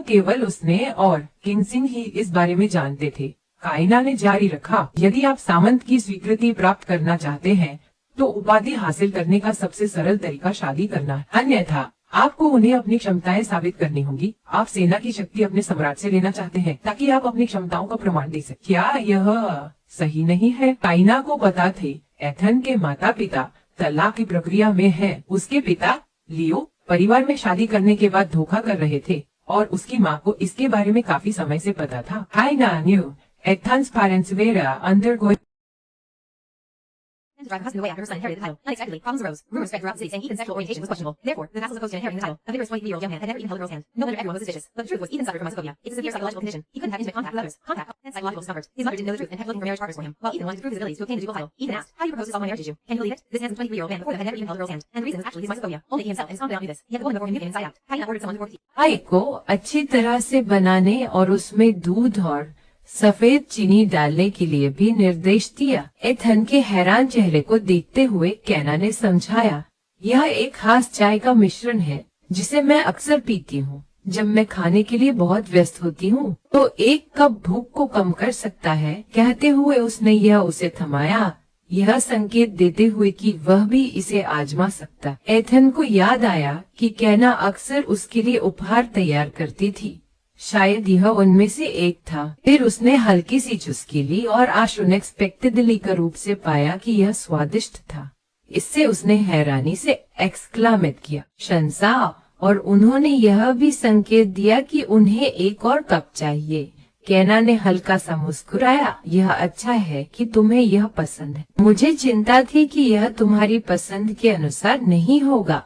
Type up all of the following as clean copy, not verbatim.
केवल उसने और किंगसिंग ही इस बारे में जानते थे। काइना ने जारी रखा, यदि आप सामंत की स्वीकृति प्राप्त करना चाहते हैं तो उपाधि हासिल करने का सबसे सरल तरीका शादी करना है, अन्यथा आपको उन्हें अपनी क्षमताएं साबित करनी होगी। आप सेना की शक्ति अपने सम्राट से लेना चाहते हैं ताकि आप अपनी क्षमताओं का प्रमाण दे सकें। क्या यह सही नहीं है? काइना को पता थे एथन के माता पिता तलाक की प्रक्रिया में हैं। उसके पिता लियो परिवार में शादी करने के बाद धोखा कर रहे थे और उसकी माँ को इसके बारे में काफी समय से पता था। काइना knew Ethan's parents were undergoing to drive her husband away after her son inherited the title. Unexpectedly, problems arose. Rumors spread throughout the city saying Ethan's sexual orientation was questionable. Therefore, the vassals opposed to inheriting the title. A vigorous 23-year-old young man had never even held a girl's hand. No wonder everyone was suspicious. But the truth was, Ethan suffered from mysophobia. It's a severe psychological condition. He couldn't have intimate contact with others. Contact and psychological discomfort. His mother didn't know the truth and kept looking for marriage partners for him, while Ethan wanted to prove his abilities to obtain the ducal title. Ethan asked, "How do you propose to solve my marriage issue? Can you believe it? This handsome 23-year-old man before them had never even held a girl's hand. And the reason was actually his mysophobia. Only he himself and his confidant knew this. Yet the woman before him knew the inside out. Kaina ordered someone to pour the चाय को अच्छी तरह से बनाने और उसमें दूध और सफेद चीनी डालने के लिए भी निर्देश दिया। एथन के हैरान चेहरे को देखते हुए कैना ने समझाया, यह एक खास चाय का मिश्रण है जिसे मैं अक्सर पीती हूँ जब मैं खाने के लिए बहुत व्यस्त होती हूँ, तो एक कप भूख को कम कर सकता है। कहते हुए उसने यह उसे थमाया, यह संकेत देते हुए कि वह भी इसे आजमा सकता। एथन को याद आया कि कैना अक्सर उसके लिए उपहार तैयार करती थी, शायद यह उनमें से एक था। फिर उसने हल्की सी चुस्की ली और अनएक्सपेक्टेडली का रूप से पाया कि यह स्वादिष्ट था। इससे उसने हैरानी से एक्सक्लामेट किया, शंसा, और उन्होंने यह भी संकेत दिया कि उन्हें एक और कप चाहिए। कैना ने हल्का सा मुस्कुराया, यह अच्छा है कि तुम्हें यह पसंद है। मुझे चिंता थी कि यह तुम्हारी पसंद के अनुसार नहीं होगा।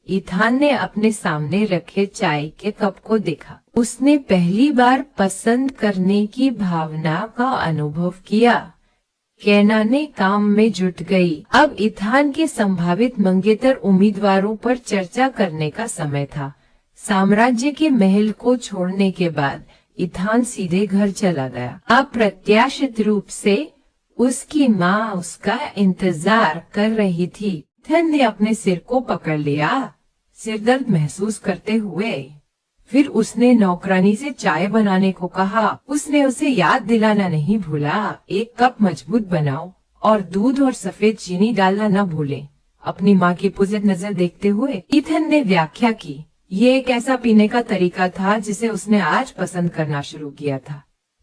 इथान ने अपने सामने रखे चाय के कप को देखा। उसने पहली बार पसंद करने की भावना का अनुभव किया। कैना ने काम में जुट गई। अब इथान के संभावित मंगेतर उम्मीदवारों पर चर्चा करने का समय था। साम्राज्य के महल को छोड़ने के बाद इथान सीधे घर चला गया। अप्रत्याशित रूप से उसकी माँ उसका इंतजार कर रही थी। इथान ने अपने सिर को पकड़ लिया, सिरदर्द महसूस करते हुए। फिर उसने नौकरानी से चाय बनाने को कहा। उसने उसे याद दिलाना नहीं भूला, एक कप मजबूत बनाओ और दूध और सफेद चीनी डालना न भूले। अपनी माँ की पुजत नजर देखते हुए इथन ने व्याख्या की, ये एक ऐसा पीने का तरीका था जिसे उसने आज पसंद करना शुरू किया था।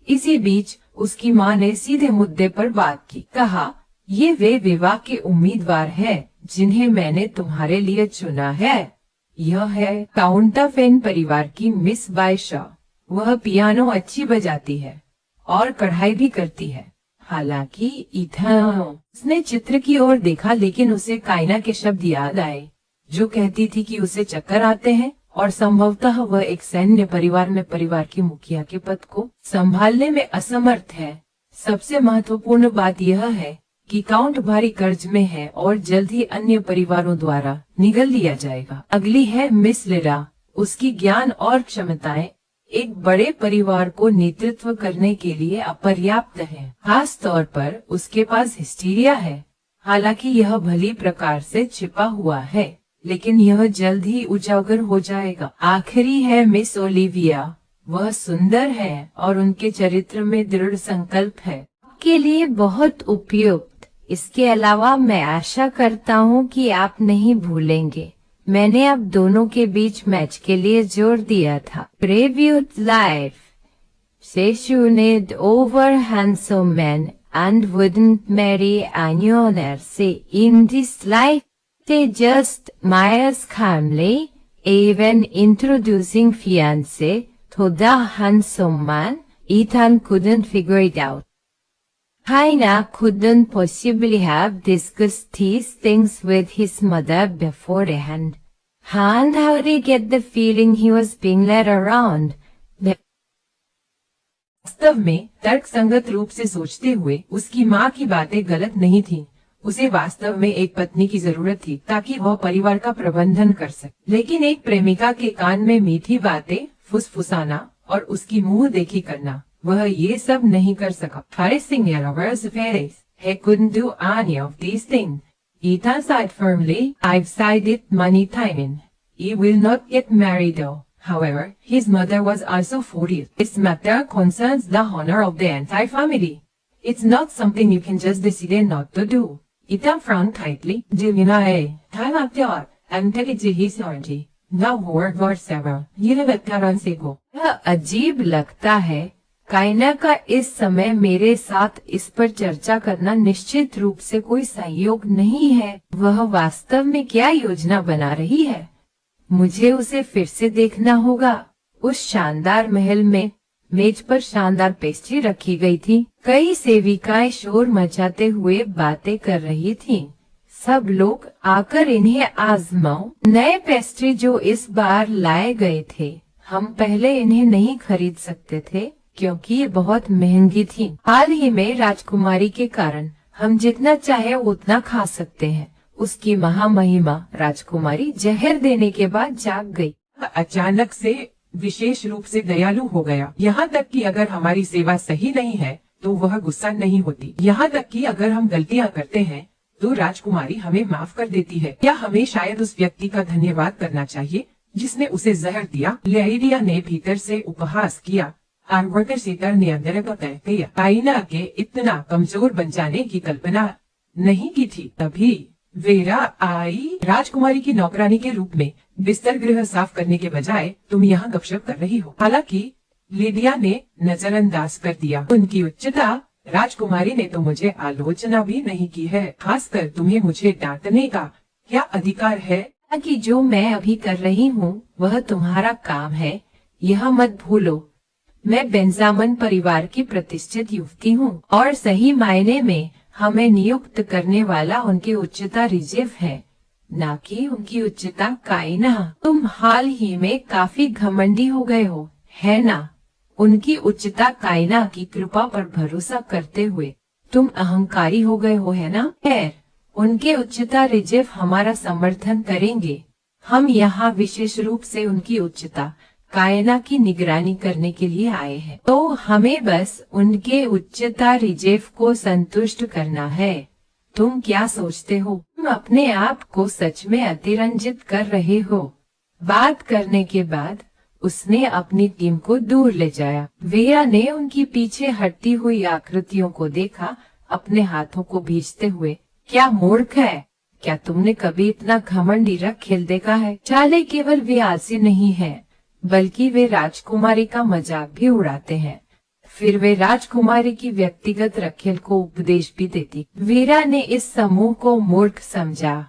इसी बीच उसकी माँ ने सीधे मुद्दे पर बात की। कहा, ये वे विवाह के उम्मीदवार हैं जिन्हें मैंने तुम्हारे लिए चुना है। यह है काउंटाफेन परिवार की मिस बायशा। वह पियानो अच्छी बजाती है और कढ़ाई भी करती है। हालांकि इथन, उसने चित्र की ओर देखा, लेकिन उसे काइना के शब्द याद आए जो कहती थी कि उसे चक्कर आते हैं और संभवतः वह एक सैन्य परिवार में परिवार की मुखिया के पद को संभालने में असमर्थ है। सबसे महत्वपूर्ण बात यह है कि काउंट भारी कर्ज में है और जल्द ही अन्य परिवारों द्वारा निगल लिया जाएगा। अगली है मिस लिरा। उसकी ज्ञान और क्षमताएं एक बड़े परिवार को नेतृत्व करने के लिए अपर्याप्त है। खास तौर पर उसके पास हिस्टीरिया है। हालांकि यह भली प्रकार से छिपा हुआ है, लेकिन यह जल्द ही उजागर हो जाएगा। आखिरी है मिस ओलिविया। वह सुंदर है और उनके चरित्र में दृढ़ संकल्प है, के लिए बहुत उपयुक्त। इसके अलावा मैं आशा करता हूँ कि आप नहीं भूलेंगे, मैंने अब दोनों के बीच मैच के लिए जोर दिया था। Previewed life, passionate over handsome men and wouldn't marry anyone else in this life. They just Myers calmly, even introducing fiance to the handsome man. Ethan couldn't figure it out. Kaina couldn't possibly have discussed these things with his mother beforehand. And how did he get the feeling he was being led around? वास्तव में तर्क संगत रूप से सोचते हुए उसकी माँ की बातें गलत नहीं थीं। उसे वास्तव में एक पत्नी की जरूरत थी ताकि वह परिवार का प्रबंधन कर सके। लेकिन एक प्रेमिका के कान में मीठी बातें फुसफुसाना और उसकी मुंह देखी करना, वह ये सब नहीं कर सका। Facing Yaraver's face, he couldn't do any of these things. Ethan sighed firmly. I've said it many times. He will not get married though. However, his mother was also 40. This matter concerns the honor of the entire family. It's not something you can just decide not to do. Ethan frowned tightly. Juliana, time after all, I'm telling you his orgy. Now World War VII. You live at Taranseco. यह अजीब लगता है। कायना का इस समय मेरे साथ इस पर चर्चा करना निश्चित रूप से कोई संयोग नहीं है। वह वास्तव में क्या योजना बना रही है? मुझे उसे फिर से देखना होगा। उस शानदार महल में मेज पर शानदार पेस्ट्री रखी गई थी। कई सेविकाएं शोर मचाते हुए बातें कर रही थीं। सब लोग आकर इन्हें आजमाओ। नए पेस्ट्री जो इस बार लाए गए थे, हम पहले इन्हें नहीं खरीद सकते थे क्योंकि ये बहुत महंगी थी। हाल ही में राजकुमारी के कारण हम जितना चाहे उतना खा सकते हैं। उसकी महामहिमा राजकुमारी जहर देने के बाद जाग गई। अचानक से विशेष रूप से दयालु हो गया। यहाँ तक कि अगर हमारी सेवा सही नहीं है तो वह गुस्सा नहीं होती। यहाँ तक कि अगर हम गलतियाँ करते हैं तो राजकुमारी हमें माफ कर देती है। या हमें शायद उस व्यक्ति का धन्यवाद करना चाहिए जिसने उसे जहर दिया। लेडिया ने भीतर से उपहास किया। आर्वर्कर सीतर ने अंदर को तय किया। काइना के इतना कमजोर बन जाने की कल्पना नहीं की थी। तभी वेरा आई। राजकुमारी की नौकरानी के रूप में बिस्तर गृह साफ करने के बजाय तुम यहाँ गपशप कर रही हो। हालांकि लिडिया ने नजरअंदाज कर दिया। उनकी उच्चता, राजकुमारी ने तो मुझे आलोचना भी नहीं की है। खासकर तुम्हें मुझे डांटने का क्या अधिकार है? कि जो मैं अभी कर रही हूँ वह तुम्हारा काम है, यह मत भूलो। मैं बेंजामन परिवार की प्रतिष्ठित युवती हूँ और सही मायने में हमें नियुक्त करने वाला उनकी उच्चता रिजेव है, न कि उनकी उच्चता काइना। तुम हाल ही में काफी घमंडी हो गए हो, है ना? उनकी उच्चता काइना की कृपा पर भरोसा करते हुए तुम अहंकारी हो गए हो, है ना? खैर, उनके उच्चता रिजेव हमारा समर्थन करेंगे। हम यहाँ विशेष रूप से उनकी उच्चता कायना की निगरानी करने के लिए आए हैं, तो हमें बस उनके उच्चता रिजेव को संतुष्ट करना है। तुम क्या सोचते हो? तुम अपने आप को सच में अतिरंजित कर रहे हो। बात करने के बाद उसने अपनी टीम को दूर ले जाया। वेरा ने उनकी पीछे हटती हुई आकृतियों को देखा, अपने हाथों को भींचते हुए। क्या मूर्ख है? क्या तुमने कभी इतना घमंडी रखेल देखा है? चाले केवल वे आलसी नहीं है, बल्कि वे राजकुमारी का मजाक भी उड़ाते हैं। फिर वे राजकुमारी की व्यक्तिगत रखेल को उपदेश भी देती। वीरा ने इस समूह को मूर्ख समझा।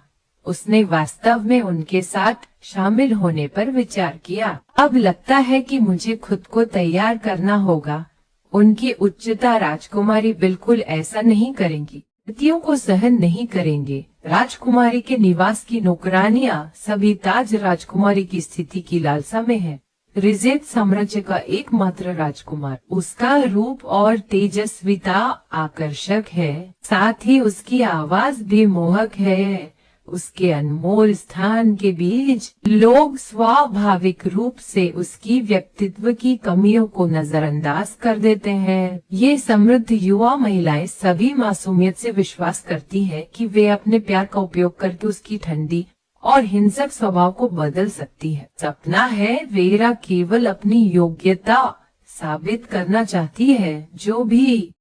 उसने वास्तव में उनके साथ शामिल होने पर विचार किया। अब लगता है कि मुझे खुद को तैयार करना होगा। उनकी उच्चता राजकुमारी बिल्कुल ऐसा नहीं करेंगी, गलतियों को सहन नहीं करेंगे। राजकुमारी के निवास की नौकरानियां सभी ताज राजकुमारी की स्थिति की लालसा में है। रिजेट साम्राज्य का एकमात्र राजकुमार। उसका रूप और तेजस्विता आकर्षक है, साथ ही उसकी आवाज भी मोहक है। उसके अनमोल स्थान के बीच लोग स्वाभाविक रूप से उसकी व्यक्तित्व की कमियों को नजरअंदाज कर देते हैं। ये समृद्ध युवा महिलाएं सभी मासूमियत से विश्वास करती हैं कि वे अपने प्यार का उपयोग करके उसकी ठंडी और हिंसक स्वभाव को बदल सकती है। सपना है वेरा केवल अपनी योग्यता साबित करना चाहती है। जो भी